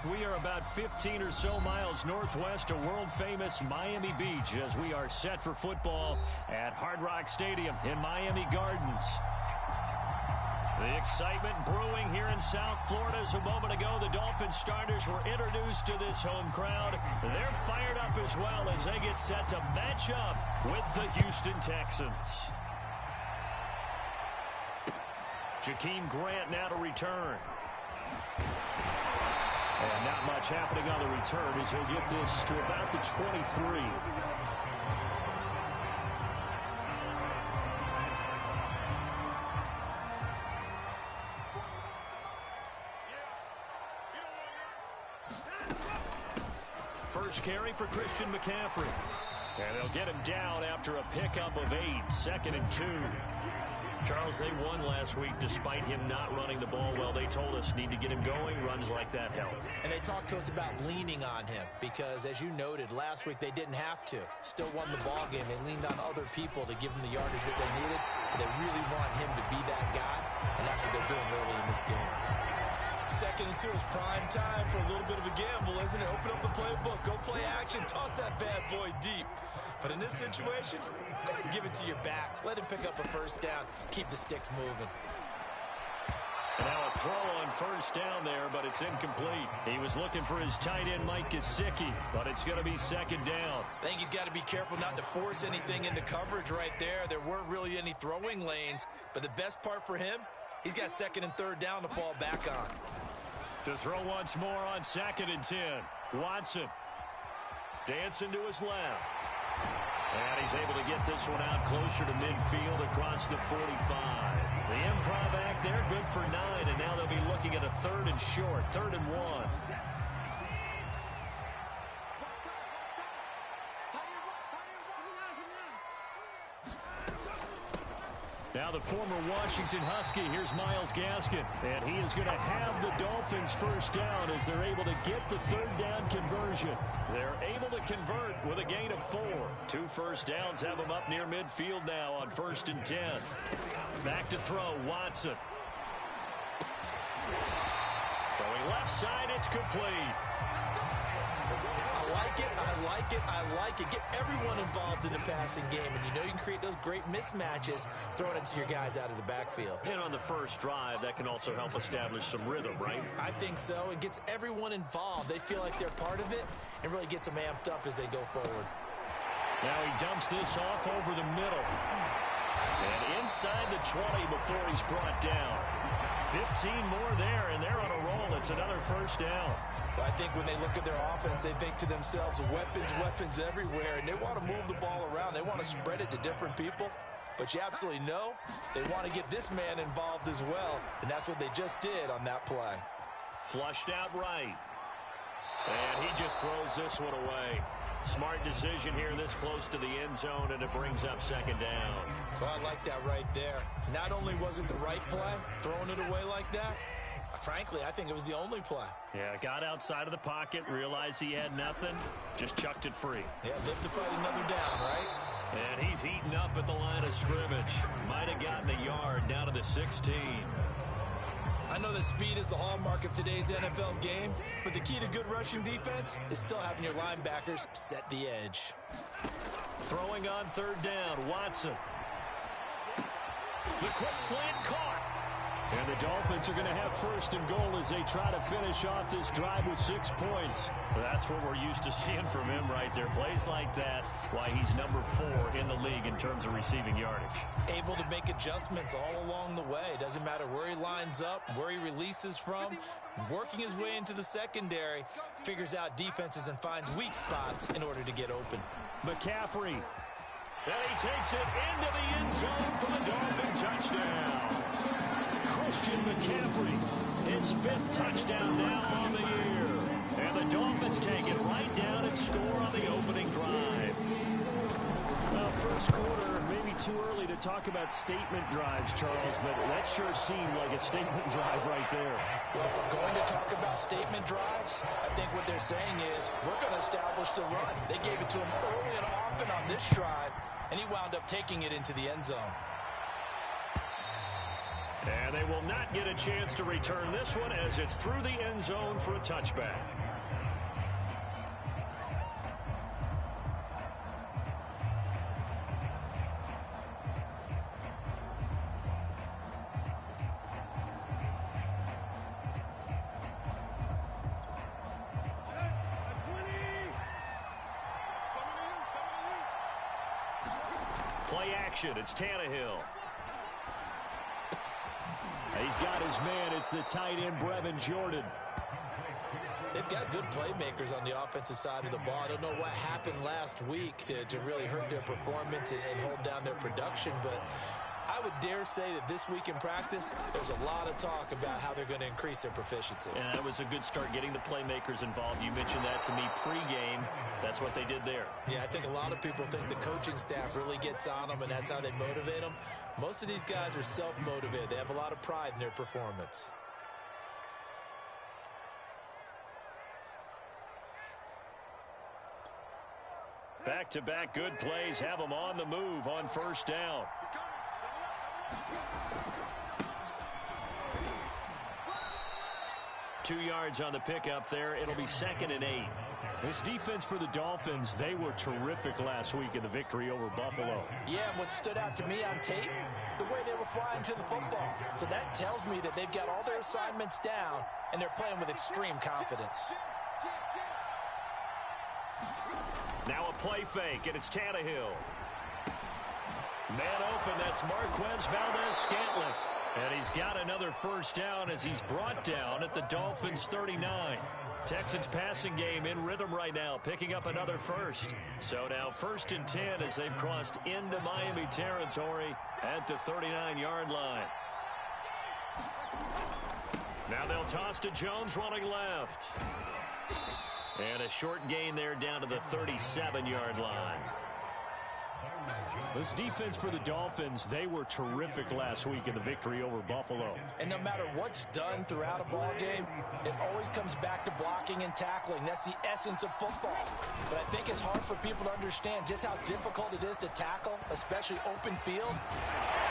We are about 15 or so miles northwest of world-famous Miami Beach as we are set for football at Hard Rock Stadium in Miami Gardens. The excitement brewing here in South Florida. As a moment ago, the Dolphins starters were introduced to this home crowd. They're fired up as well as they get set to match up with the Houston Texans. Jakeem Grant now to return. And not much happening on the return as he'll get this to about the 23. First carry for Christian McCaffrey. And they'll get him down after a pickup of 8, 2nd and 2. Charles, they won last week despite him not running the ball well. They told us need to get him going. Runs like that help. And they talked to us about leaning on him because, as you noted, last week they didn't have to. Still won the ball game. They leaned on other people to give them the yardage that they needed. But they really want him to be that guy, and that's what they're doing early in this game. 2nd and 2 is prime time for a little bit of a gamble, isn't it? Open up the playbook, go play action, toss that bad boy deep. But in this situation, go ahead and give it to your back. Let him pick up a first down. Keep the sticks moving. And now a throw on first down there, but it's incomplete. He was looking for his tight end, Mike Gesicki, but it's going to be 2nd down. I think he's got to be careful not to force anything into coverage right there. There weren't really any throwing lanes, but the best part for him, he's got 2nd and 3rd down to fall back on. To throw once more on 2nd and 10. Watson dancing to his left. And he's able to get this one out closer to midfield across the 45. The improv act there, good for 9, and now they'll be looking at a 3rd and short, 3rd and 1. Now the former Washington Husky, here's Myles Gaskin, and he is going to have the Dolphins first down as they're able to get the 3rd down conversion. They're able to convert with a gain of 4. 2 first downs have them up near midfield now on 1st and 10. Back to throw, Watson. Throwing left side, it's complete. I like it, I like it, I like it. Get everyone involved in the passing game, and you know you can create those great mismatches throwing it to your guys out of the backfield. And on the first drive, that can also help establish some rhythm, right? I think so. It gets everyone involved. They feel like they're part of it and really gets them amped up as they go forward. Now he dumps this off over the middle. And inside the 20 before he's brought down. 15 more there, and they're on a roll. It's another first down. Well, I think when they look at their offense, they think to themselves, weapons, weapons everywhere, and they want to move the ball around. They want to spread it to different people. But you absolutely know they want to get this man involved as well, and that's what they just did on that play. Flushed out right. And he just throws this one away. Smart decision here this close to the end zone, and it brings up 2nd down. Well, I like that right there. Not only was it the right play, throwing it away like that, frankly, I think it was the only play. Yeah, got outside of the pocket, realized he had nothing, just chucked it free. Yeah, live to fight another down, right? And he's heating up at the line of scrimmage. Might have gotten a yard down to the 16. I know that speed is the hallmark of today's NFL game, but the key to good rushing defense is still having your linebackers set the edge. Throwing on 3rd down, Watson. The quick slant caught. And the Dolphins are going to have 1st and goal as they try to finish off this drive with 6 points. That's what we're used to seeing from him right there. Plays like that, why he's number 4 in the league in terms of receiving yardage. Able to make adjustments all along the way. Doesn't matter where he lines up, where he releases from. Working his way into the secondary, figures out defenses and finds weak spots in order to get open. McCaffrey. And he takes it into the end zone for the Dolphin touchdown. Christian McCaffrey, his 5th touchdown now on the year. And the Dolphins take it right down and score on the opening drive. Well, first quarter, maybe too early to talk about statement drives, Charles, but that sure seemed like a statement drive right there. Well, if we're going to talk about statement drives, I think what they're saying is we're going to establish the run. They gave it to him early and often on this drive, and he wound up taking it into the end zone. And they will not get a chance to return this one as it's through the end zone for a touchback. Play action. It's Tannehill. He's got his man. It's the tight end, Brevin Jordan. They've got good playmakers on the offensive side of the ball. I don't know what happened last week to really hurt their performance and hold down their production, but I would dare say that this week in practice, there's a lot of talk about how they're going to increase their proficiency. And that was a good start, getting the playmakers involved. You mentioned that to me pregame. That's what they did there. Yeah, I think a lot of people think the coaching staff really gets on them, and that's how they motivate them. Most of these guys are self-motivated. They have a lot of pride in their performance. Back-to-back good plays have them on the move on first down. Two yards on the pickup there. It'll be 2nd and 8. This defense for the Dolphins, they were terrific last week in the victory over Buffalo. Yeah, and what stood out to me on tape, the way they were flying to the football. So that tells me that they've got all their assignments down, and they're playing with extreme confidence. Now a play fake, and it's Tannehill. Man open, that's Marquez Valdez-Scantling. And he's got another first down as he's brought down at the Dolphins' 39. Texans passing game in rhythm right now, picking up another first. So now 1st and 10 as they've crossed into Miami territory at the 39-yard line. Now they'll toss to Jones running left. And a short gain there down to the 37-yard line. This defense for the Dolphins, they were terrific last week in the victory over Buffalo. And no matter what's done throughout a ball game, it always comes back to blocking and tackling. That's the essence of football. But I think it's hard for people to understand just how difficult it is to tackle, especially open field.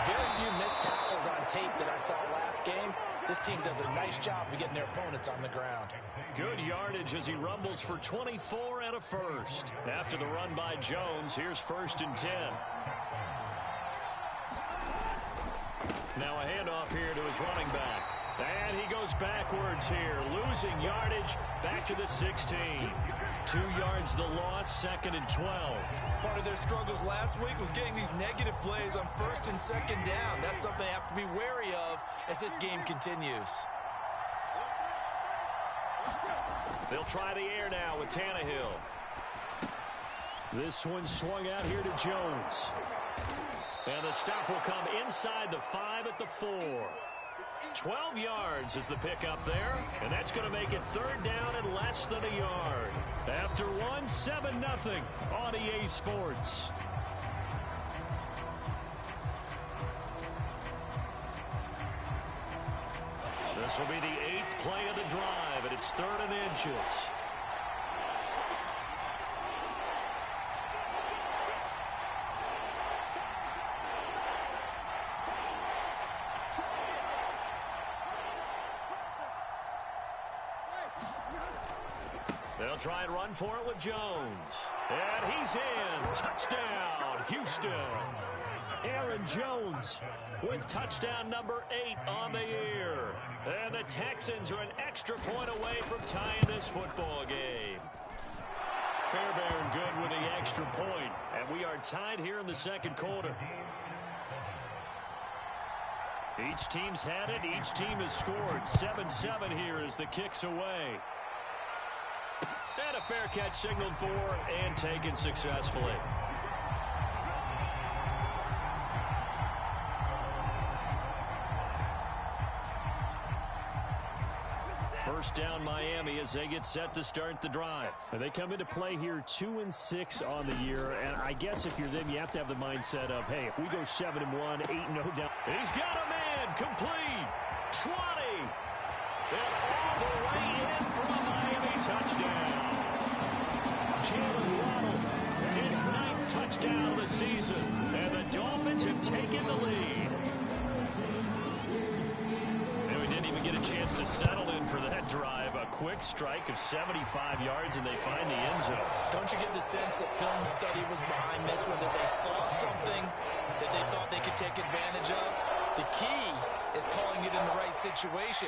Very few missed tackles on tape that I saw last game. This team does a nice job of getting their opponents on the ground. Good yardage as he rumbles for 24 and a first. After the run by Jones, here's 1st and 10. Now a handoff here to his running back. And he goes backwards here, losing yardage back to the 16. 2 yards the loss, 2nd and 12. Part of their struggles last week was getting these negative plays on 1st and 2nd down. That's something they have to be wary of as this game continues. They'll try the air now with Tannehill. This one swung out here to Jones. And the stop will come inside the 5 at the 4. 12 yards is the pickup there, and that's going to make it 3rd down and less than a yard. After one, 7-0 on EA Sports. This will be the 8th play of the drive, and it's 3rd and inches. They'll try and run for it with Jones. And he's in. Touchdown, Houston. Aaron Jones with touchdown number 8 on the year. And the Texans are an extra point away from tying this football game. Fairbairn good with the extra point. And we are tied here in the 2nd quarter. Each team's had it. Each team has scored. 7-7 here as the kick's away. And a fair catch signaled for and taken successfully. First down Miami as they get set to start the drive. And they come into play here 2-6 on the year. And I guess if you're them, you have to have the mindset of, hey, if we go 7-1, 8-0 down. He's got a man complete. 20. And all the way in for a Miami touchdown. Jalen Waddle, his 9th touchdown of the season. And the Dolphins have taken the lead. to settle in for that drive. A quick strike of 75 yards, and they find the end zone. Don't you get the sense that film study was behind this one, that they saw something that they thought they could take advantage of? The key is calling it in the right situation,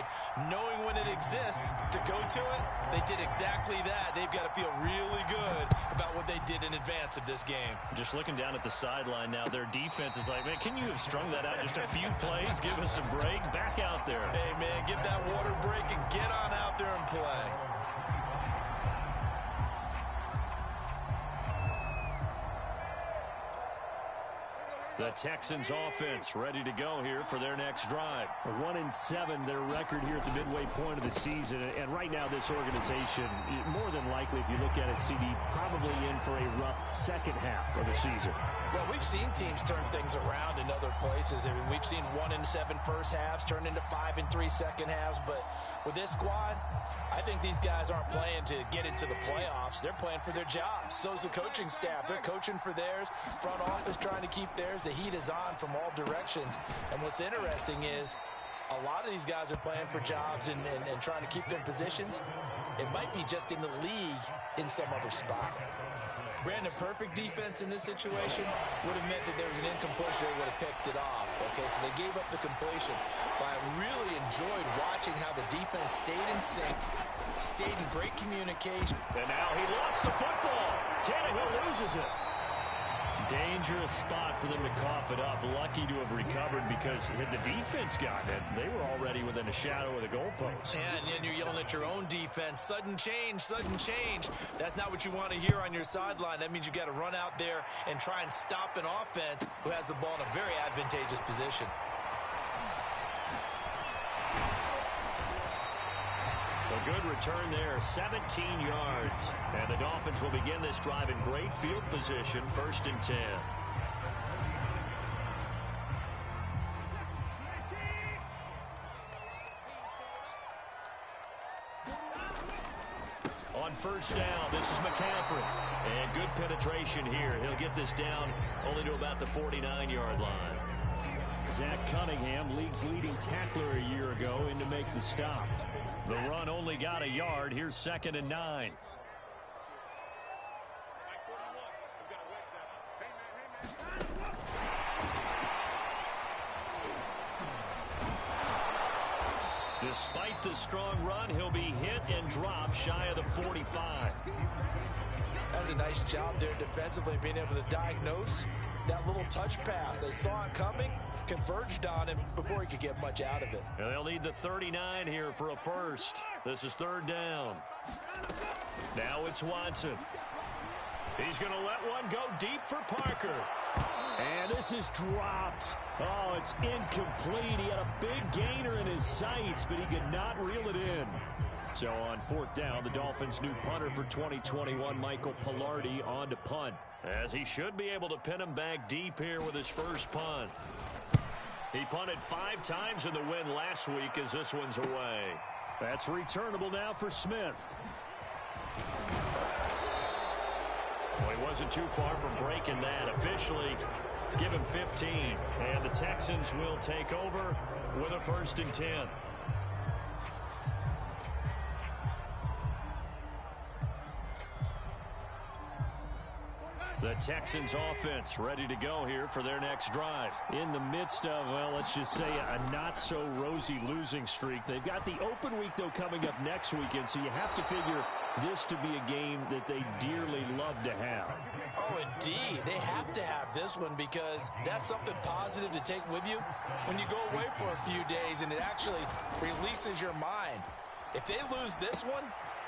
knowing when it exists to go to it. They did exactly that. They've got to feel really good about what they did in advance of this game. Just looking down at the sideline now, their defense is like, man, can you have strung that out just a few plays? Give us a break. Back out there. Hey, man, get that water break and get on out there and play. The Texans offense ready to go here for their next drive. 1-7, their record here at the midway point of the season. And right now this organization, more than likely, if you look at it, CD, probably in for a rough second half of the season. Well, we've seen teams turn things around in other places. I mean, we've seen 1-7 first halves turn into 5-3 second halves. But with this squad, I think these guys aren't playing to get into the playoffs. They're playing for their jobs. So's the coaching staff. They're coaching for theirs. Front office trying to keep theirs. The heat is on from all directions. And what's interesting is a lot of these guys are playing for jobs and trying to keep their positions. It might be just in the league in some other spot. Brandon, perfect defense in this situation would have meant that there was an incompletion. They would have picked it off. Okay, so they gave up the completion. But I really enjoyed watching how the defense stayed in sync, stayed in great communication. And now he lost the football. Tannehill loses it. Dangerous spot for them to cough it up. Lucky to have recovered because had the defense gotten it, they were already within a shadow of the goalpost. Yeah, and then you're yelling at your own defense. Sudden change, sudden change. That's not what you want to hear on your sideline. That means you got to run out there and try and stop an offense who has the ball in a very advantageous position. A good return there, 17 yards. And the Dolphins will begin this drive in great field position, 1st and 10. On 1st down, this is McCaffrey. And good penetration here. He'll get this down only to about the 49-yard line. Zach Cunningham, league's leading tackler a year ago, in to make the stop. The run only got a yard. Here's 2nd and 9. Despite the strong run, he'll be hit and dropped shy of the 45. That's a nice job there defensively, being able to diagnose that little touch pass. They saw it coming, converged on him before he could get much out of it. And they'll need the 39 here for a first. This is 3rd down. Now it's Watson. He's going to let one go deep for Parker. And this is dropped. Oh, it's incomplete. He had a big gainer in his sights, but he could not reel it in. So on 4th down, the Dolphins' new punter for 2021, Michael Pilardi, on to punt, as he should be able to pin him back deep here with his first punt. He punted 5 times in the win last week as this one's away. That's returnable now for Smith. Well, he wasn't too far from breaking that. Officially, give him 15. And the Texans will take over with a 1st and 10. The Texans offense ready to go here for their next drive. In the midst of, well, let's just say a not-so-rosy losing streak. They've got the open week, though, coming up next weekend, so you have to figure this to be a game that they dearly love to have. Oh, indeed. They have to have this one because that's something positive to take with you when you go away for a few days, and it actually releases your mind. If they lose this one,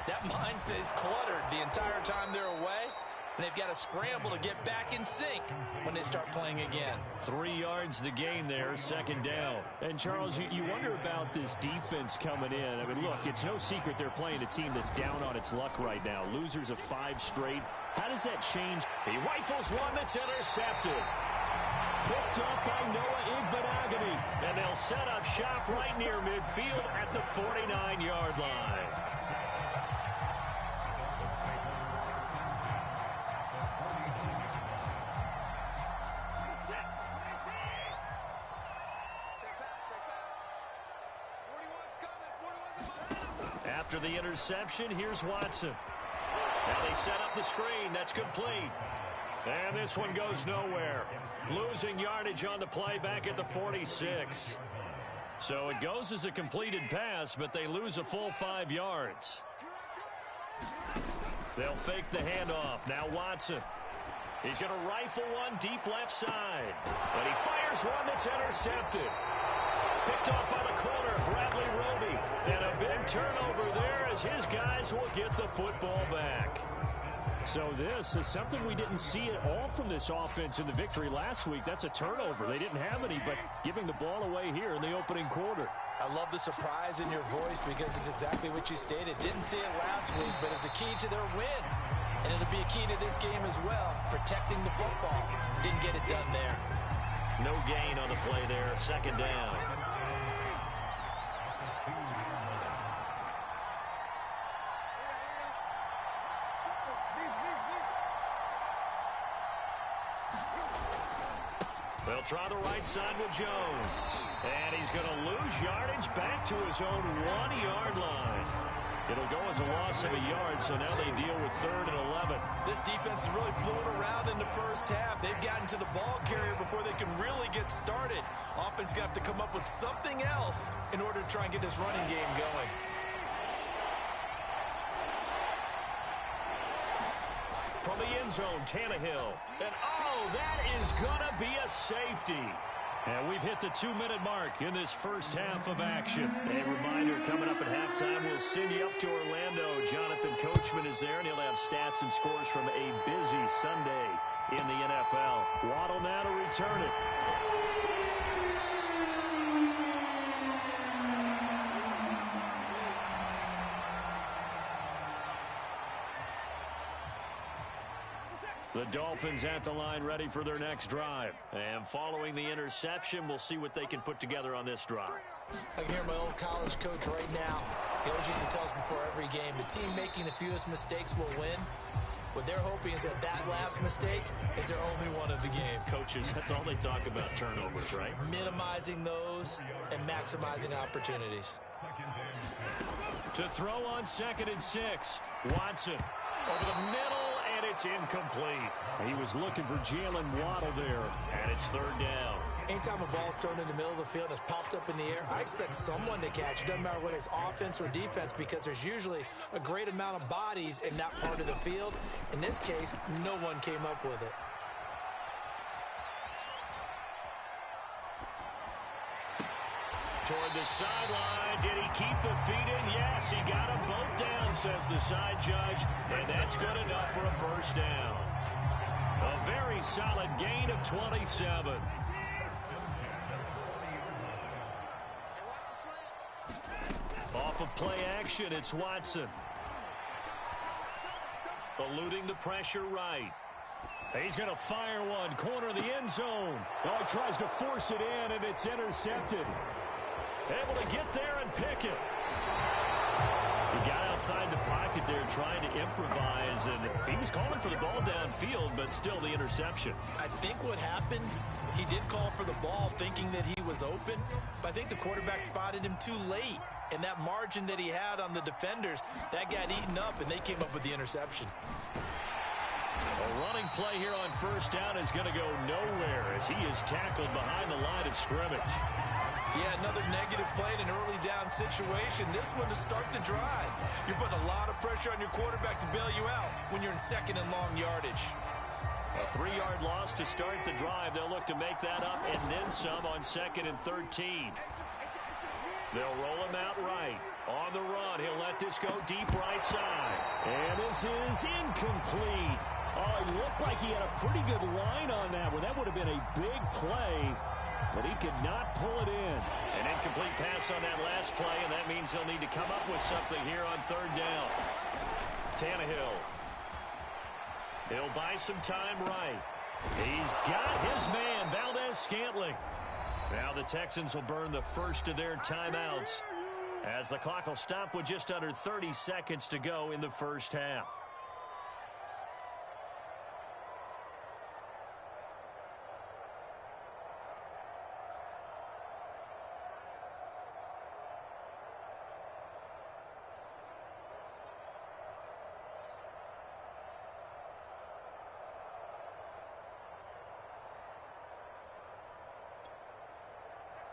that mind stays cluttered the entire time they're away. And they've got to scramble to get back in sync when they start playing again. 3 yards the game there, 2nd down. And, Charles, you wonder about this defense coming in. I mean, look, it's no secret they're playing a team that's down on its luck right now. Losers of 5 straight. How does that change? He rifles one that's intercepted. Picked up by Noah Igbenogany. And they'll set up shop right near midfield at the 49-yard line. After the interception, here's Watson. Now they set up the screen. That's complete. And this one goes nowhere. Losing yardage on the play back at the 46. So it goes as a completed pass, but they lose a full 5 yards. They'll fake the handoff. Now Watson. He's going to rifle one deep left side. And he fires one that's intercepted. Picked off by the corner, Bradley Roby. And a big turnover there as his guys will get the football back. So this is something we didn't see at all from this offense in the victory last week. That's a turnover. They didn't have any, but giving the ball away here in the opening quarter. I love the surprise in your voice because it's exactly what you stated. Didn't see it last week, but it's a key to their win. And it'll be a key to this game as well, protecting the football. Didn't get it done there. No gain on the play there, second down. They'll try the right side with Jones. And he's going to lose yardage back to his own 1-yard line. It'll go as a loss of a yard, so now they deal with 3rd and 11. This defense is really fluid around in the first half. They've gotten to the ball carrier before they can really get started. Offense going to have to come up with something else in order to try and get this running game going. From the end zone, Tannehill. And, oh, that is going to be a safety. And we've hit the 2-minute mark in this first half of action. A reminder, coming up at halftime, we'll send you up to Orlando. Jonathan Coachman is there, and he'll have stats and scores from a busy Sunday in the NFL. Waddle now to return it. The Dolphins at the line ready for their next drive. And following the interception, we'll see what they can put together on this drive. I can hear my old college coach right now. He always used to tell us before every game, the team making the fewest mistakes will win. What they're hoping is that that last mistake is their only one of the game. Coaches, that's all they talk about, turnovers, right? Minimizing those and maximizing opportunities. To throw on 2nd and 6, Watson over the middle. It's incomplete. He was looking for Jalen Waddle there. And it's 3rd down. Anytime a ball's thrown in the middle of the field and it's popped up in the air, I expect someone to catch it. Doesn't matter whether it's offense or defense because there's usually a great amount of bodies in that part of the field. In this case, no one came up with it. Toward the sideline. Did he keep the feet in? Yes, he got them both down, says the side judge. And that's good enough for a first down. A very solid gain of 27. Off of play action, it's Watson. Eluding the pressure right. He's going to fire one. Corner of the end zone. Oh, he tries to force it in, and it's intercepted. Able to get there and pick it. He got outside the pocket there trying to improvise, and he was calling for the ball downfield, but still the interception. I think what happened, he did call for the ball thinking that he was open, but I think the quarterback spotted him too late. And that margin that he had on the defenders, that got eaten up, and they came up with the interception. A running play here on first down is going to go nowhere as he is tackled behind the line of scrimmage. Yeah, another negative play in an early down situation. This one to start the drive. You're putting a lot of pressure on your quarterback to bail you out when you're in 2nd and long yardage. A 3-yard loss to start the drive. They'll look to make that up and then some on 2nd and 13. They'll roll him out right. On the run, he'll let this go deep right side. And this is incomplete. Oh, it looked like he had a pretty good line on that one. That would have been a big play, but he could not pull it in. An incomplete pass on that last play, and that means he'll need to come up with something here on 3rd down. Tannehill. He'll buy some time right. He's got his man, Valdez-Scantling. Now the Texans will burn the first of their timeouts as the clock will stop with just under 30 seconds to go in the first half.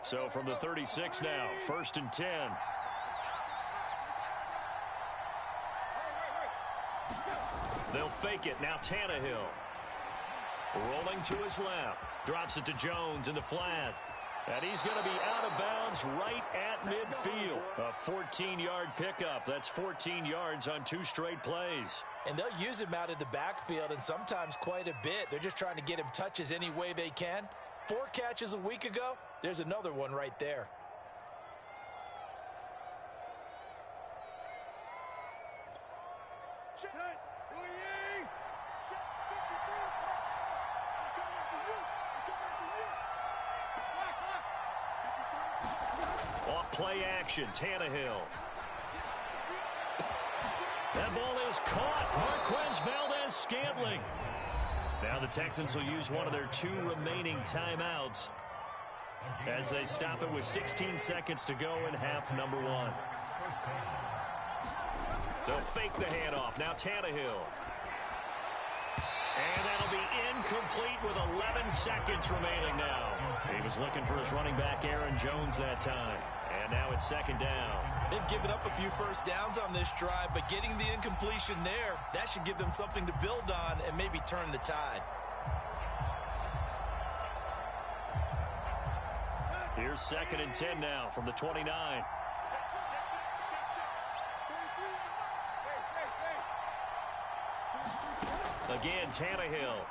So from the 36 now, 1st and 10. They'll fake it. Now Tannehill. Rolling to his left. Drops it to Jones in the flat. And he's going to be out of bounds right at midfield. A 14-yard pickup. That's 14 yards on 2 straight plays. And they'll use him out of the backfield, and sometimes quite a bit. They're just trying to get him touches any way they can. 4 catches a week ago. There's another one right there. Off play action, Tannehill. That ball is caught. Marquez Valdez-Scantling. Now the Texans will use one of their 2 remaining timeouts as they stop it with 16 seconds to go in half number 1. They'll fake the handoff. Now Tannehill. And that'll be incomplete with 11 seconds remaining now. He was looking for his running back, Aaron Jones, that time. And now it's 2nd down. They've given up a few first downs on this drive, but getting the incompletion there, that should give them something to build on and maybe turn the tide. Here's 2nd and 10 now from the 29. Again, Tannehill.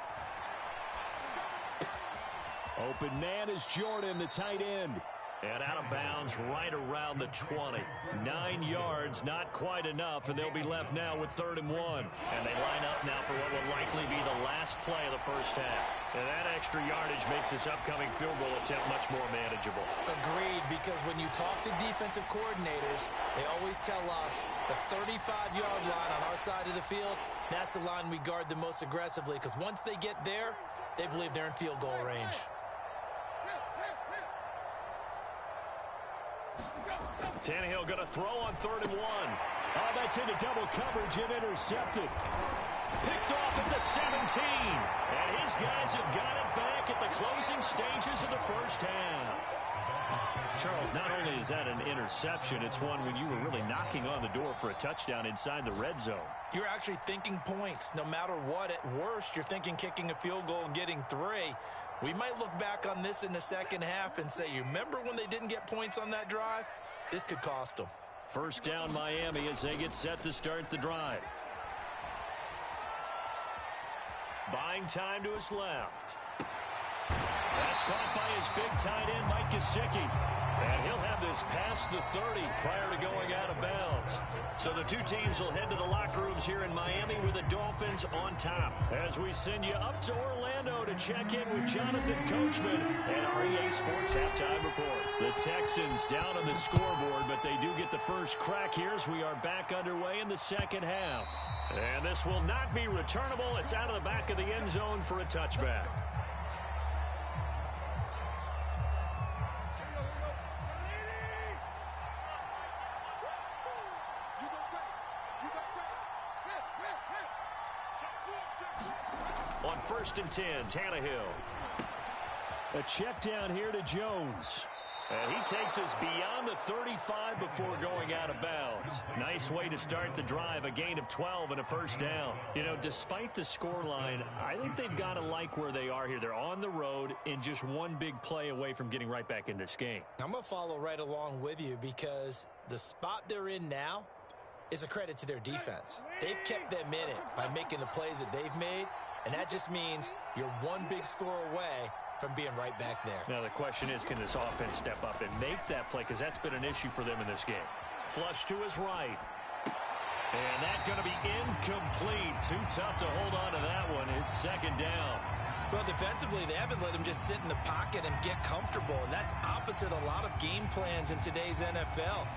Open man is Jordan, the tight end. And out of bounds right around the 20. 9 yards, not quite enough, and they'll be left now with 3rd and 1. And they line up now for what will likely be the last play of the first half. And that extra yardage makes this upcoming field goal attempt much more manageable. Agreed, because when you talk to defensive coordinators, they always tell us the 35-yard line on our side of the field, that's the line we guard the most aggressively, because once they get there, they believe they're in field goal range. Tannehill going to throw on 3rd and 1. Oh, that's into double coverage and intercepted. Picked off at the 17. And his guys have got it back at the closing stages of the first half. Charles, not only is that an interception, it's one when you were really knocking on the door for a touchdown inside the red zone. You're actually thinking points. No matter what, at worst, you're thinking kicking a field goal and getting 3. We might look back on this in the second half and say, you remember when they didn't get points on that drive? This could cost them. 1st down Miami as they get set to start the drive. Buying time to his left. That's caught by his big tight end, Mike Gesicki. And he'll have this past the 30 prior to going out of bounds. So the 2 teams will head to the locker rooms here in Miami with the Dolphins on top. As we send you up to Orlando to check in with Jonathan Coachman and our EA Sports Halftime Report. The Texans down on the scoreboard, but they do get the first crack here as we are back underway in the second half. And this will not be returnable. It's out of the back of the end zone for a touchback. On 1st and 10, Tannehill. A check down here to Jones. And he takes us beyond the 35 before going out of bounds. Nice way to start the drive, a gain of 12 and a 1st down. You know, despite the scoreline, I think they've got to like where they are here. They're on the road and just one big play away from getting right back in this game. I'm going to follow right along with you because the spot they're in now is a credit to their defense. They've kept them in it by making the plays that they've made, and that just means you're one big score away from being right back there. Now the question is, can this offense step up and make that play, because that's been an issue for them in this game. Flush to his right. And that's going to be incomplete. Too tough to hold on to that one. It's 2nd down. Well, defensively, they haven't let him just sit in the pocket and get comfortable, and that's opposite a lot of game plans in today's NFL.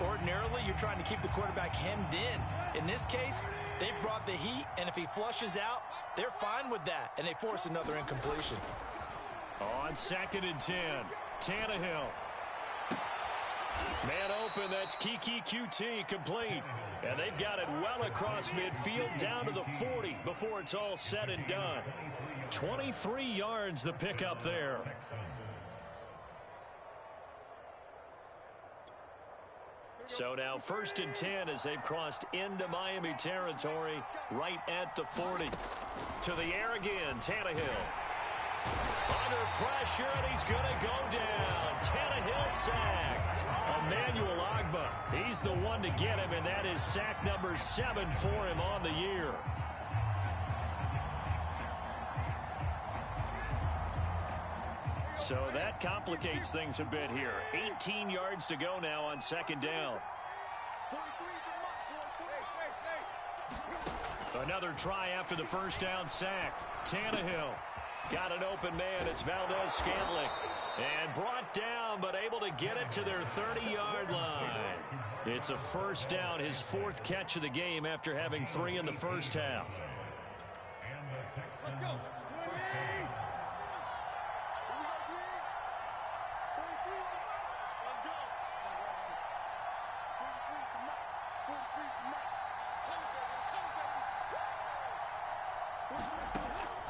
Ordinarily, you're trying to keep the quarterback hemmed in. In this case, they brought the heat, and if he flushes out, they're fine with that, and they force another incompletion. On 2nd and 10, Tannehill. Man open, that's Kiki QT complete. And they've got it well across midfield down to the 40 before it's all said and done. 23 yards the pickup there. So now 1st and 10 as they've crossed into Miami territory right at the 40. To the air again, Tannehill. Under pressure, and he's going to go down. Tannehill sacked. Emmanuel Ogbah, he's the one to get him, and that is sack number 7 for him on the year. So that complicates things a bit here. 18 yards to go now on 2nd down. Another try after the 1st down sack. Tannehill got an open man. It's Valdez-Scantling. And brought down, but able to get it to their 30-yard line. It's a 1st down, his 4th catch of the game after having 3 in the 1st half. Let's go.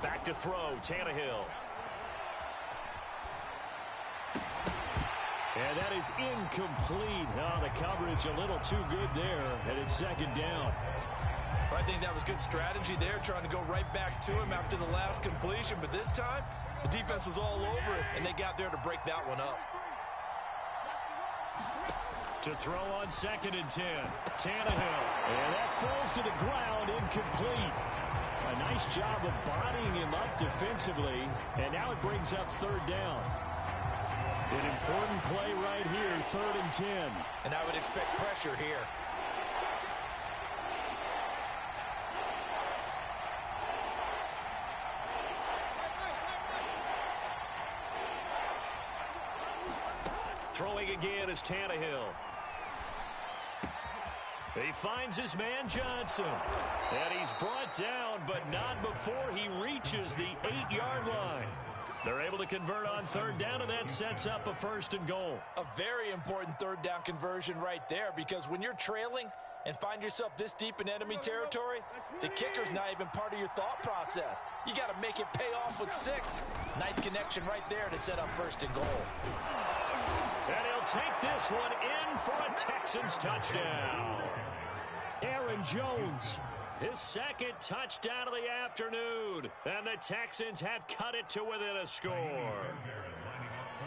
Back to throw, Tannehill. And that is incomplete. Oh, the coverage a little too good there, and it's 2nd down. Well, I think that was good strategy there, trying to go right back to him after the last completion. But this time, the defense was all over it, and they got there to break that one up. To throw on 2nd and 10. Tannehill. And that falls to the ground, incomplete. A nice job of bodying him up defensively. And now it brings up 3rd down. An important play right here, 3rd and 10. And I would expect pressure here. Throwing again is Tannehill. He finds his man Johnson. And he's brought down, but not before he reaches the 8-yard line. They're able to convert on 3rd down, and that sets up a 1st and goal. A very important 3rd down conversion right there, because when you're trailing and find yourself this deep in enemy territory, the kicker's not even part of your thought process. You got to make it pay off with 6. Nice connection right there to set up 1st and goal. And he'll take this one in for a Texans touchdown. Aaron Jones, his 2nd touchdown of the afternoon. And the Texans have cut it to within a score.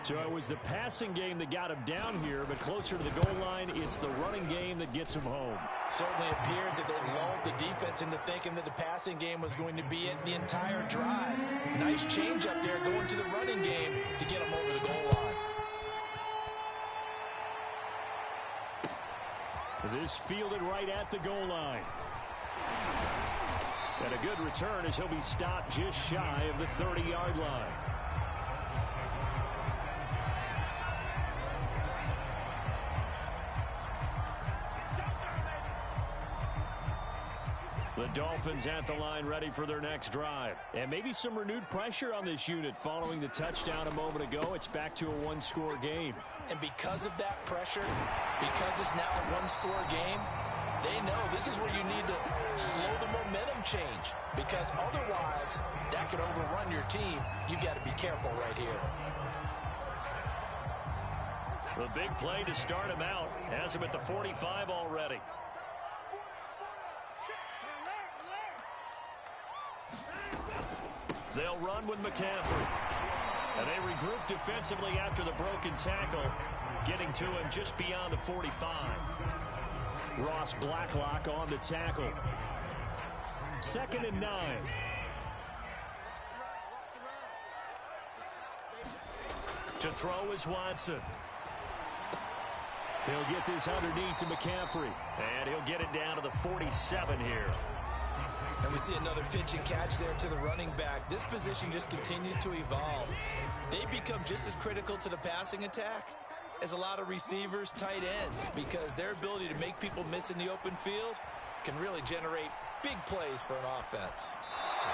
So it was the passing game that got him down here, but closer to the goal line, it's the running game that gets him home. Certainly appears that they lulled the defense into thinking that the passing game was going to be it the entire drive. Nice change up there going to the running game to get him over the goal line. This fielded right at the goal line. And a good return as he'll be stopped just shy of the 30-yard line. The Dolphins at the line ready for their next drive. And maybe some renewed pressure on this unit following the touchdown a moment ago. It's back to a 1-score game. And because of that pressure, because it's now a 1-score game, they know this is where you need to slow the momentum change, because otherwise that could overrun your team. You got to be careful right here. The big play to start him out has him at the 45 already. They'll run with McCaffrey. And they regroup defensively after the broken tackle, getting to him just beyond the 45. Ross Blacklock on the tackle. 2nd and 9. To throw is Watson. He'll get this underneath to McCaffrey. And he'll get it down to the 47 here. And we see another pitch and catch there to the running back. This position just continues to evolve. They become just as critical to the passing attack as a lot of receivers, tight ends, because their ability to make people miss in the open field can really generate big plays for an offense.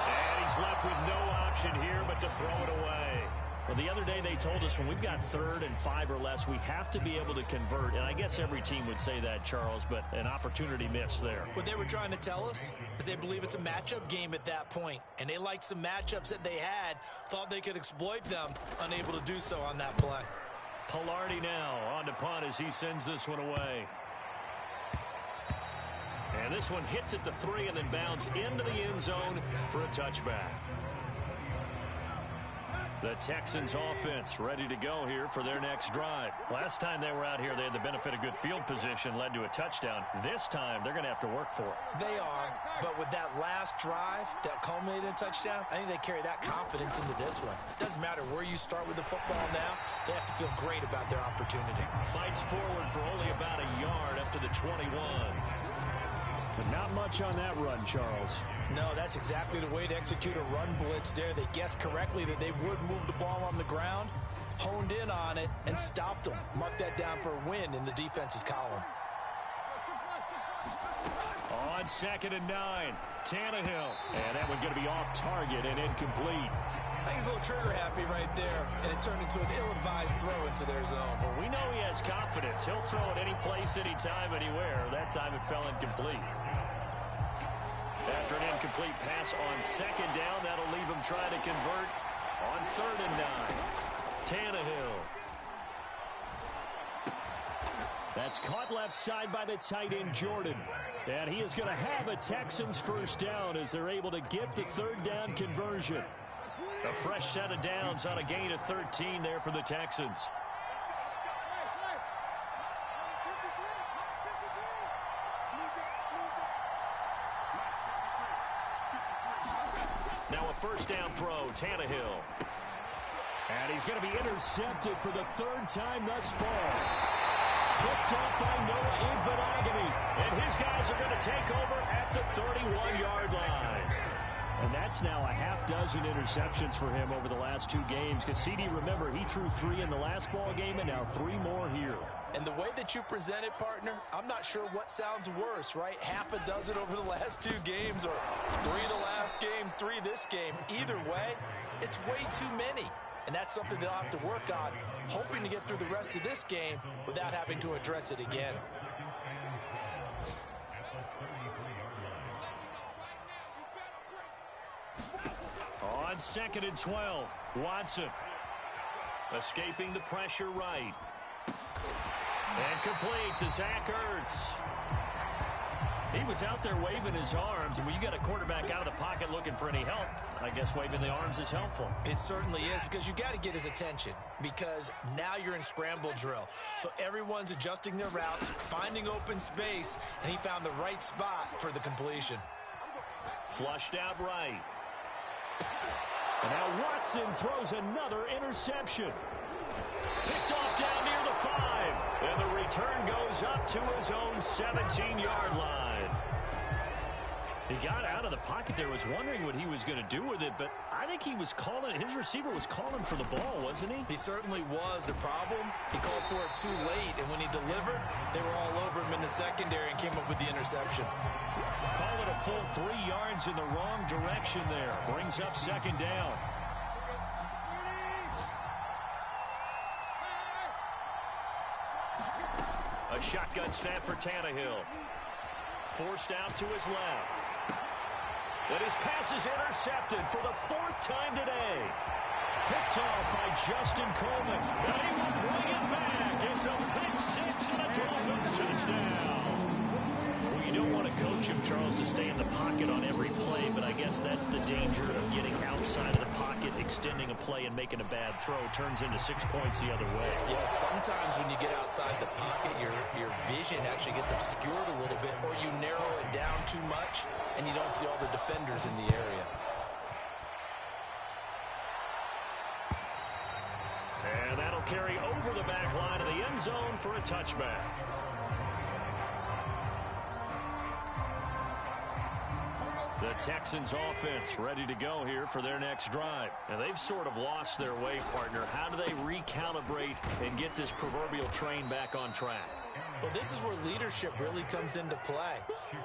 And he's left with no option here but to throw it away. Well, the other day they told us when we've got 3rd and 5 or less, we have to be able to convert. And I guess every team would say that, Charles, but an opportunity missed there. What they were trying to tell us is they believe it's a matchup game at that point. And they liked some matchups that they had, thought they could exploit them, unable to do so on that play. Pilardi now on to punt as he sends this one away. And this one hits at the 3 and then bounds into the end zone for a touchback. The Texans offense ready to go here for their next drive. Last time they were out here, they had the benefit of good field position, led to a touchdown. This time, they're going to have to work for it. They are, but with that last drive that culminated in a touchdown, I think they carry that confidence into this one. Doesn't matter where you start with the football now, they have to feel great about their opportunity. Fights forward for only about a yard up to the 21. But not much on that run, Charles. No, that's exactly the way to execute a run blitz there. They guessed correctly that they would move the ball on the ground, honed in on it, and stopped them. Mark that down for a win in the defense's column. On 2nd and 9, Tannehill. And that one going to be off target and incomplete. I think he's a little trigger happy right there, and it turned into an ill-advised throw into their zone. Well, we know he has confidence. He'll throw it any place, anytime, anywhere. That time it fell incomplete. After an incomplete pass on 2nd down, that'll leave him trying to convert on 3rd and 9. Tannehill. That's caught left side by the tight end, Jordan. And he is going to have a Texans first down as they're able to get the 3rd down conversion. A fresh set of downs on a gain of 13 there for the Texans. Now a first down throw, Tannehill. And he's going to be intercepted for the 3rd time thus far. Picked off by Noah Igbenogany. And his guys are going to take over at the 31-yard line. And that's now a half dozen interceptions for him over the last 2 games. Because CD, remember, he threw 3 in the last ball game and now 3 more here. And the way that you present it, partner, I'm not sure what sounds worse, right? Half a dozen over the last 2 games or 3 the last game, 3 this game. Either way, it's way too many. And that's something they'll have to work on, hoping to get through the rest of this game without having to address it again. On 2nd and 12, Watson escaping the pressure right. And complete to Zach Ertz. He was out there waving his arms, and when you got a quarterback out of the pocket looking for any help, I guess waving the arms is helpful. It certainly is, because you got to get his attention, because now you're in scramble drill. So everyone's adjusting their routes, finding open space, and he found the right spot for the completion. Flushed out right. And now Watson throws another interception. Picked off down near the 5. And the return goes up to his own 17-yard line. He got out of the pocket there, was wondering what he was going to do with it, but I think he was calling, his receiver was calling for the ball, wasn't he? He certainly was. The problem, he called for it too late, and when he delivered, they were all over him in the secondary and came up with the interception. Call it a full 3 yards in the wrong direction there. Brings up 2nd down. A shotgun snap for Tannehill. Forced out to his left. And his pass is intercepted for the 4th time today. Picked off by Justin Coleman. And he will bring it back. It's a pick 6 and a Dolphins touchdown. Well, you don't want to coach him, Charles, to stay in the pocket on every play, but I guess that's the danger of getting outside of the pocket, extending a play and making a bad throw. Turns into 6 points the other way. Yeah, sometimes when you get outside the pocket, your vision actually gets obscured a little bit, or you narrow it down too much, and you don't see all the defenders in the area. And that'll carry over the back line of the end zone for a touchback. The Texans offense ready to go here for their next drive. And they've sort of lost their way, partner. How do they recalibrate and get this proverbial train back on track? Well, this is where leadership really comes into play.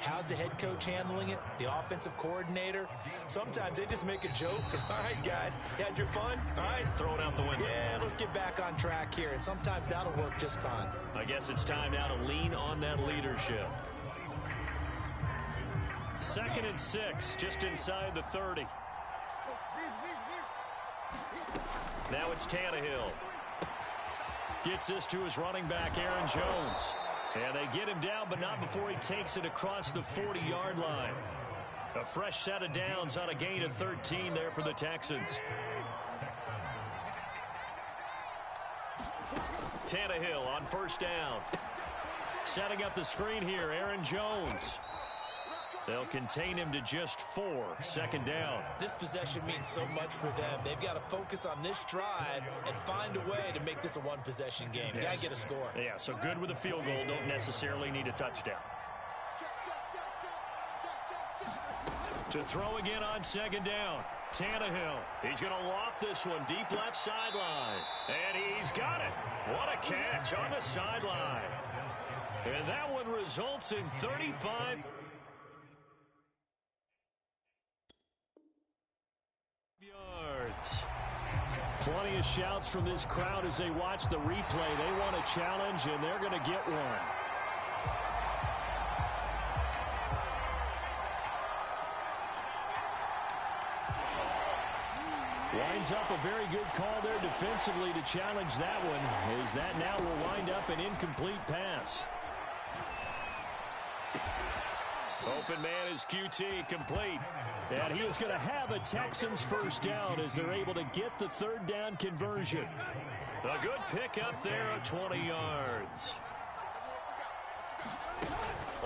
How's the head coach handling it? The offensive coordinator? Sometimes they just make a joke. All right, guys, you had your fun? All right. Throw it out the window. Yeah, let's get back on track here. And sometimes that'll work just fine. I guess it's time now to lean on that leadership. 2nd and 6, just inside the 30. Now it's Tannehill. Gets this to his running back, Aaron Jones. And they get him down, but not before he takes it across the 40-yard line. A fresh set of downs on a gain of 13 there for the Texans. Tannehill on first down. Setting up the screen here, Aaron Jones. They'll contain him to just 4. Second down. This possession means so much for them. They've got to focus on this drive and find a way to make this a one-possession game. Yes. Got to get a score. Yeah, so good with a field goal. Don't necessarily need a touchdown. To throw again on second down. Tannehill. He's going to loft this one deep left sideline. And he's got it. What a catch on the sideline. And that one results in 35 yards. Plenty of shouts from this crowd as they watch the replay. They want a challenge, and they're going to get one. Winds up a very good call there defensively to challenge that one, as that now will wind up an incomplete pass. Open man is QT, complete. And he is going to have a Texans first down as they're able to get the third down conversion. A good pickup there of 20 yards.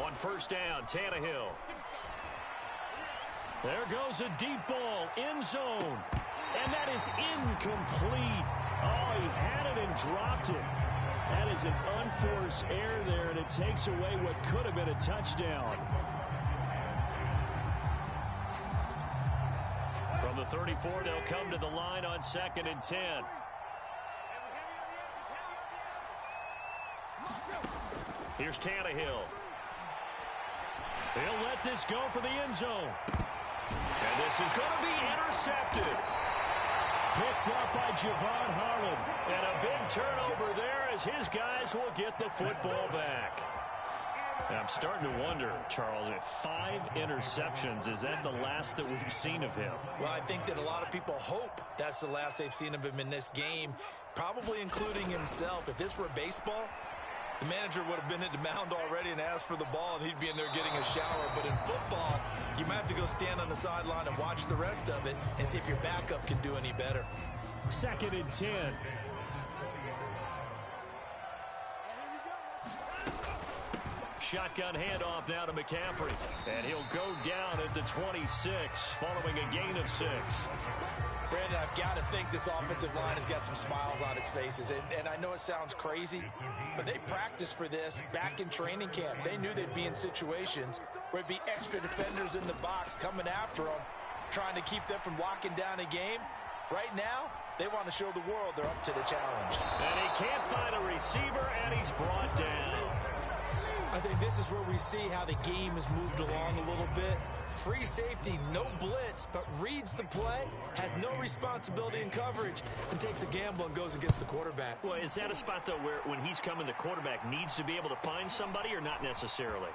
On first down, Tannehill. There goes a deep ball, end zone. And that is incomplete. Oh, he had it and dropped it. That is an unforced error there, and it takes away what could have been a touchdown. From the 34, they'll come to the line on 2nd and 10. Here's Tannehill. He'll let this go for the end zone. And this is going to be intercepted. Picked up by Javon Harlan. And a big turnover there as his guys will get the football back. I'm starting to wonder, Charles, if 5 interceptions, is that the last that we've seen of him? Well, I think that a lot of people hope that's the last they've seen of him in this game, probably including himself. If this were baseball, the manager would have been at the mound already and asked for the ball, and he'd be in there getting a shower. But in football, you might have to go stand on the sideline and watch the rest of it and see if your backup can do any better. 2nd and 10. Shotgun handoff now to McCaffrey. And he'll go down at the 26 following a gain of 6. Brandon, I've got to think this offensive line has got some smiles on its faces. And I know it sounds crazy, but they practiced for this back in training camp. They knew they'd be in situations where it'd be extra defenders in the box coming after them, trying to keep them from locking down a game. Right now, they want to show the world they're up to the challenge. And he can't find a receiver, and he's brought down. I think this is where we see how the game has moved along a little bit. Free safety, no blitz, but reads the play, has no responsibility in coverage, and takes a gamble and goes and gets the quarterback. Well, is that a spot, though, where when he's coming, the quarterback needs to be able to find somebody or not necessarily?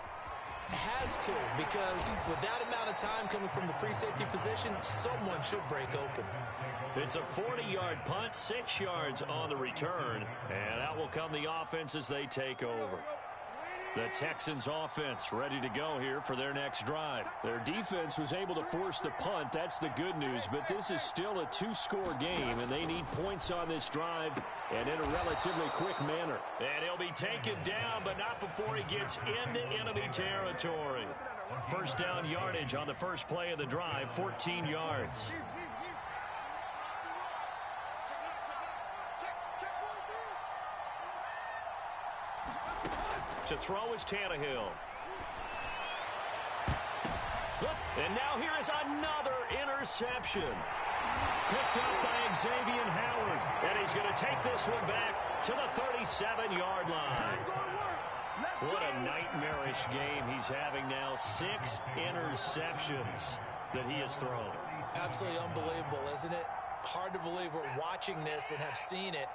Has to, because with that amount of time coming from the free safety position, someone should break open. It's a 40-yard punt, 6 yards on the return, and out will come the offense as they take over. The Texans offense ready to go here for their next drive. Their defense was able to force the punt. That's the good news, but this is still a 2-score game, and they need points on this drive and in a relatively quick manner. And he'll be taken down, but not before he gets into enemy territory. First down yardage on the first play of the drive, 14 yards. To throw is Tannehill. And now here is another interception. Picked up by Xavier Howard. And he's going to take this one back to the 37-yard line. What a nightmarish game he's having now. 6 interceptions that he has thrown. Absolutely unbelievable, isn't it? Hard to believe we're watching this and have seen it,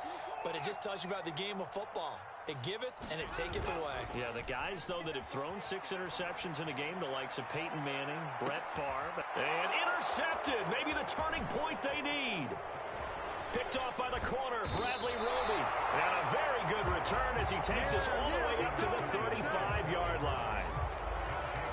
but it just tells you about the game of football. It giveth and it taketh away. Yeah, the guys, though, that have thrown 6 interceptions in a game, the likes of Peyton Manning, Brett Favre, and intercepted. Maybe the turning point they need. Picked off by the corner, Bradley Roby. And a very good return as he takes us all the way up to the 35-yard line.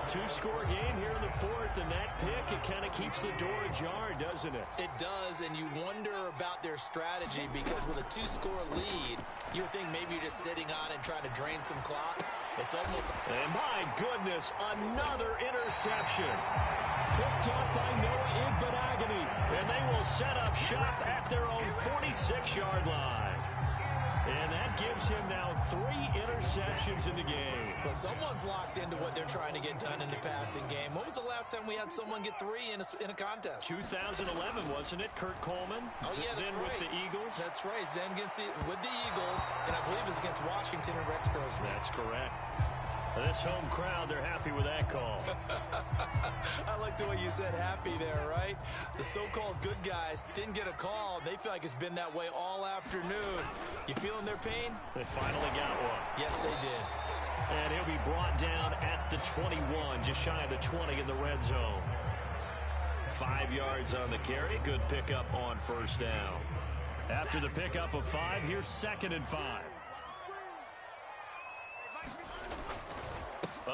Two-score game here in the fourth, and that pick, it kind of keeps the door ajar, doesn't it? It does, and you wonder about their strategy because with a two-score lead, you would think maybe you're just sitting on and trying to drain some clock. It's almost... And my goodness, another interception. Picked up by Noah Igbenogany, and they will set up shop at their own 46-yard line. And that gives him now 3 interceptions in the game. Well, someone's locked into what they're trying to get done in the passing game. When was the last time we had someone get 3 in a contest? 2011, wasn't it? Kurt Coleman? Oh, yeah, that's then right. with the Eagles? That's right. Then with the Eagles, and I believe it's against Washington and Rex Grossman. That's correct. This home crowd, they're happy with that call. I like the way you said happy there, right? The so-called good guys didn't get a call. They feel like it's been that way all afternoon. You feeling their pain? They finally got one. Yes, they did. And he'll be brought down at the 21, just shy of the 20 in the red zone. 5 yards on the carry. Good pickup on first down. After the pickup of 5, here's 2nd and 5.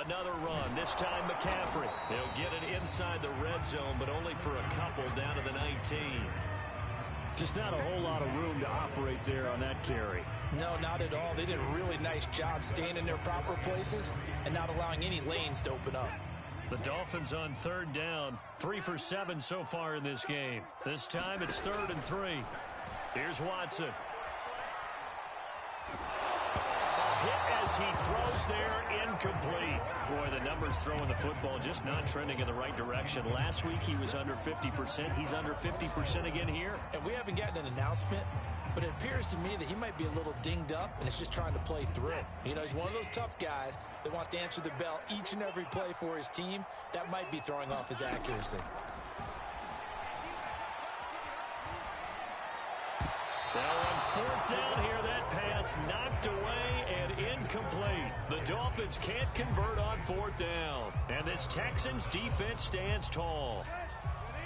Another run, this time McCaffrey. They'll get it inside the red zone, but only for a couple down to the 19. Just not a whole lot of room to operate there on that carry. No, not at all. They did a really nice job staying in their proper places and not allowing any lanes to open up. The Dolphins on 3rd down, 3 for 7 so far in this game. This time it's 3rd and 3. Here's Watson. Hit as he throws there, incomplete. Boy, the numbers throwing the football just not trending in the right direction. Last week he was under 50%. He's under 50% again here. And we haven't gotten an announcement, but it appears to me that he might be a little dinged up and is just trying to play through. You know, he's one of those tough guys that wants to answer the bell each and every play for his team. That might be throwing off his accuracy. Well, on 4th down here, that pass knocked away and incomplete. The Dolphins can't convert on 4th down. And this Texans defense stands tall.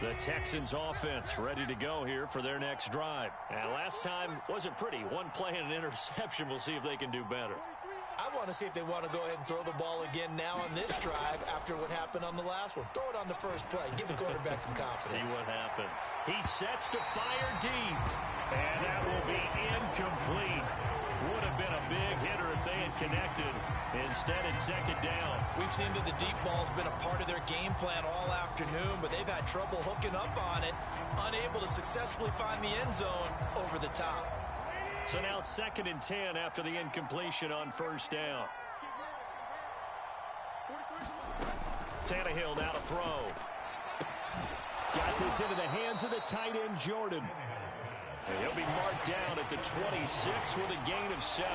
The Texans offense ready to go here for their next drive. And last time wasn't pretty. One play and an interception. We'll see if they can do better. I want to see if they want to go ahead and throw the ball again now on this drive after what happened on the last one. Throw it on the first play. Give the quarterback some confidence. See what happens. He sets to fire deep. And that will be incomplete. Would have been a big hitter if they had connected. Instead, it's 2nd down. We've seen that the deep ball's been a part of their game plan all afternoon, but they've had trouble hooking up on it, unable to successfully find the end zone over the top. So now 2nd and 10 after the incompletion on 1st down. Tannehill now to throw. Got this into the hands of the tight end, Jordan. And he'll be marked down at the 26 with a gain of 7.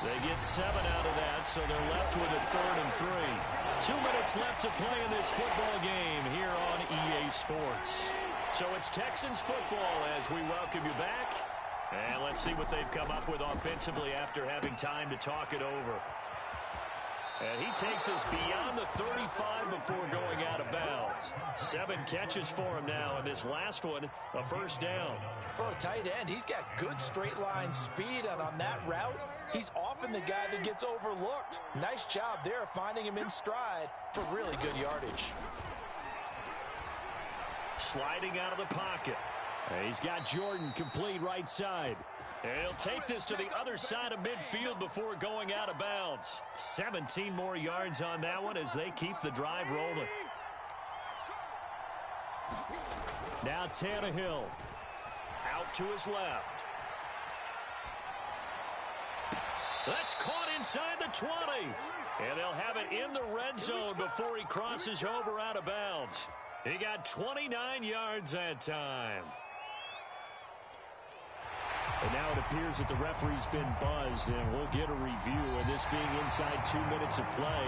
They get 7 out of that, so they're left with a 3rd and 3. 2 minutes left to play in this football game here on EA Sports. So it's Texans football as we welcome you back. And let's see what they've come up with offensively after having time to talk it over. And he takes us beyond the 35 before going out of bounds. 7 catches for him now, and this last one, a 1st down. For a tight end, he's got good straight line speed, and on that route, he's often the guy that gets overlooked. Nice job there finding him in stride for really good yardage. Sliding out of the pocket. And he's got Jordan complete right side. And he'll take this to the other side of midfield before going out of bounds. 17 more yards on that one as they keep the drive rolling. Now Tannehill out to his left. That's caught inside the 20. And they'll have it in the red zone before he crosses over out of bounds. He got 29 yards that time. And now it appears that the referee's been buzzed, and we'll get a review. And this being inside 2 minutes of play,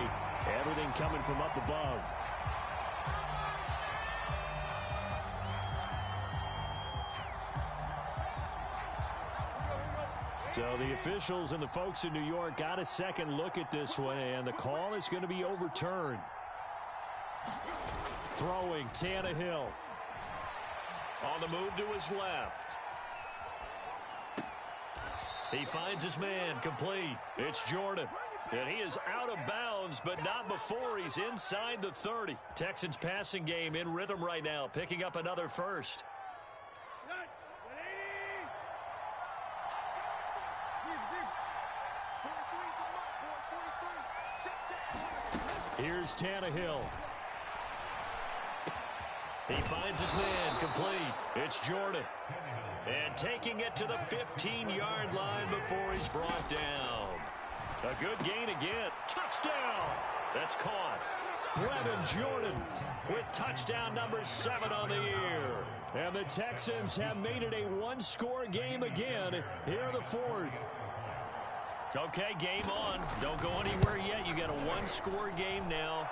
everything coming from up above. So the officials and the folks in New York got a second look at this one, and the call is going to be overturned. Throwing Tannehill. On the move to his left. He finds his man, complete. It's Jordan. And he is out of bounds, but not before he's inside the 30. Texans passing game in rhythm right now, picking up another first. Here's Tannehill. He finds his man, complete. It's Jordan. And taking it to the 15-yard line before he's brought down. A good gain again. Touchdown. That's caught. Brevin Jordan with touchdown number 7 on the year. And the Texans have made it a one-score game again here in the 4th. Okay, game on. Don't go anywhere yet. You got a one-score game now.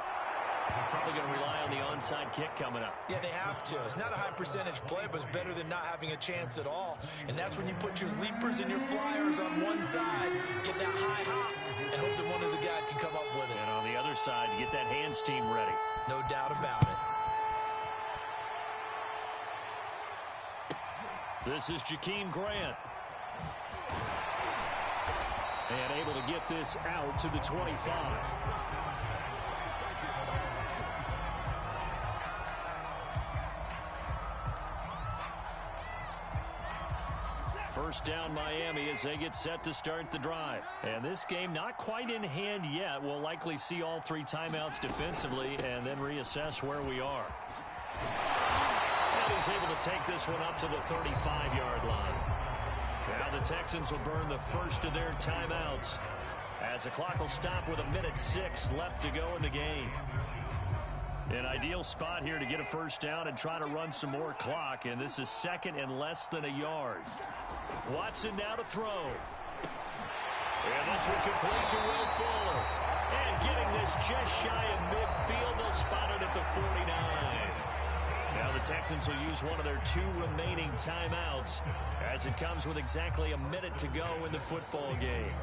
Probably going to rely on the onside kick coming up. Yeah, they have to. It's not a high-percentage play, but it's better than not having a chance at all. And that's when you put your leapers and your flyers on one side, get that high hop, and hope that one of the guys can come up with it. And on the other side, get that hands team ready. No doubt about it. This is Jakeem Grant. And able to get this out to the 25. First down Miami as they get set to start the drive. And this game not quite in hand yet. We'll likely see all 3 timeouts defensively and then reassess where we are. And he's able to take this one up to the 35-yard line. Now the Texans will burn the first of their timeouts as the clock will stop with 1:06 left to go in the game. An ideal spot here to get a first down and try to run some more clock, and this is second and less than a yard. Watson now to throw. And this will complete to Will Fuller. And getting this just shy of midfield, they'll spot it at the 49. Now the Texans will use one of their 2 remaining timeouts as it comes with exactly 1 minute to go in the football game.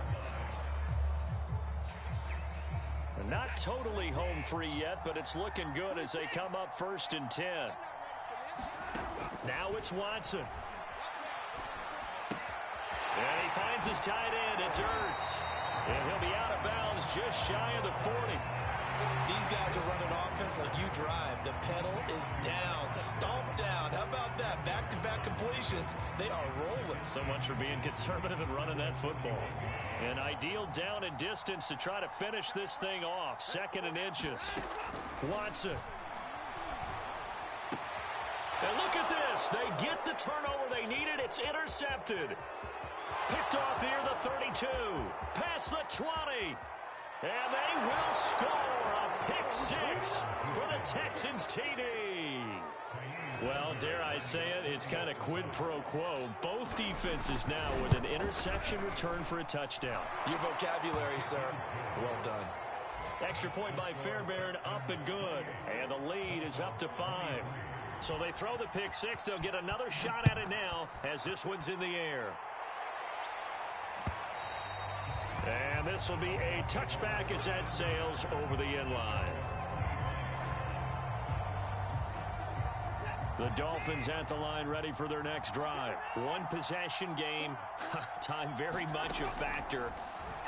Not totally home free yet, but it's looking good as they come up 1st and 10. Now it's Watson. And he finds his tight end. It's Ertz. And he'll be out of bounds just shy of the 40. These guys are running offense like you drive. The pedal is down, stomped down. How about that? Back-to-back completions. They are rolling. So much for being conservative and running that football. An ideal down and distance to try to finish this thing off. 2nd and inches. Watson. And look at this. They get the turnover they needed. It's intercepted. Picked off here, the 32. Past the 20. And they will score a pick 6 for the Texans TD. Well, dare I say it, it's kind of quid pro quo. Both defenses now with an interception return for a touchdown. Your vocabulary, sir. Well done. Extra point by Fairbairn, up and good. And the lead is up to 5. So they throw the pick 6. They'll get another shot at it now as this one's in the air. And this will be a touchback as that sails over the end line. The Dolphins at the line ready for their next drive. 1 possession game. Time very much a factor.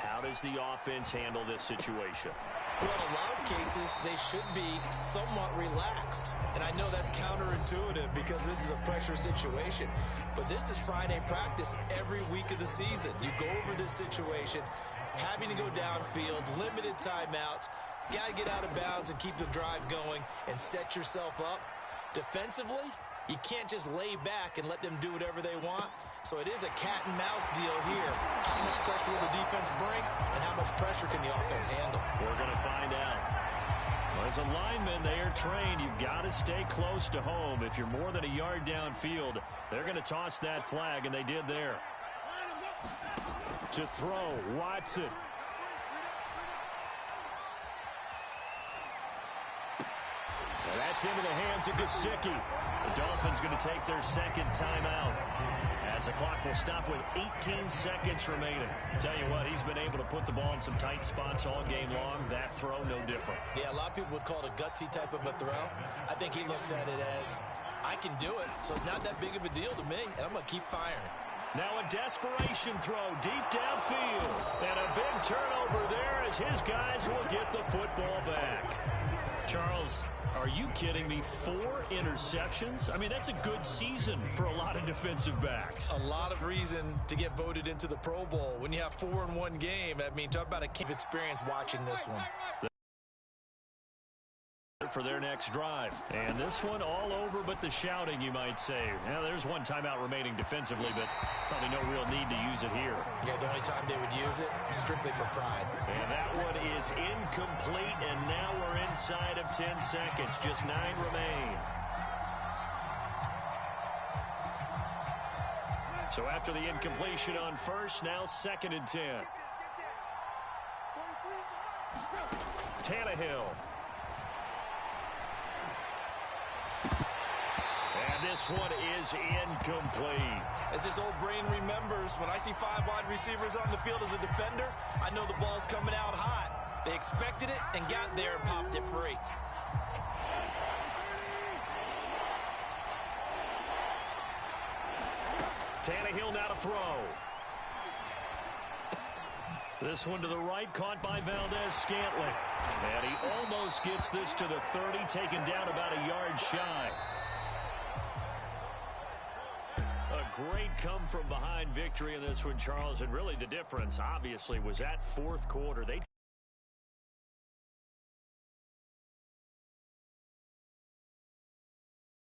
How does the offense handle this situation? Well, in a lot of cases, they should be somewhat relaxed. And I know that's counterintuitive because this is a pressure situation. But this is Friday practice every week of the season. You go over this situation, having to go downfield, limited timeouts, got to get out of bounds and keep the drive going and set yourself up. Defensively, you can't just lay back and let them do whatever they want. So it is a cat and mouse deal here. How much pressure will the defense bring, and how much pressure can the offense handle? We're going to find out. Well, as a lineman, they are trained. You've got to stay close to home. If you're more than a yard downfield, they're going to toss that flag, and they did there. To throw, Watson. And that's into the hands of Gesicki. The Dolphins going to take their 2nd timeout as the clock will stop with 18 seconds remaining. Tell you what, he's been able to put the ball in some tight spots all game long. That throw, no different. Yeah, a lot of people would call it a gutsy type of a throw. I think he looks at it as, I can do it, so it's not that big of a deal to me, and I'm going to keep firing. Now a desperation throw deep downfield. And a big turnover there as his guys will get the football back. Charles, are you kidding me? 4 interceptions? I mean, that's a good season for a lot of defensive backs. A lot of reason to get voted into the Pro Bowl. When you have 4 in one game, I mean, talk about a key experience watching this one. For their next drive. And this one all over but the shouting, you might say. Now, there's one timeout remaining defensively, but probably no real need to use it here. Yeah, the only time they would use it, strictly for pride. And that one is incomplete, and now we're inside of 10 seconds. Just 9 remain. So after the incompletion on first, now 2nd and 10. Tannehill. And this one is incomplete. As this old brain remembers, when I see 5 wide receivers on the field as a defender, I know the ball's coming out hot. They expected it and got there and popped it free. Tannehill now to throw. This one to the right, caught by Valdez-Scantling. And he almost gets this to the 30, taken down about a yard shy. A great come-from-behind victory in this one, Charles. And really the difference, obviously, was that 4th quarter. They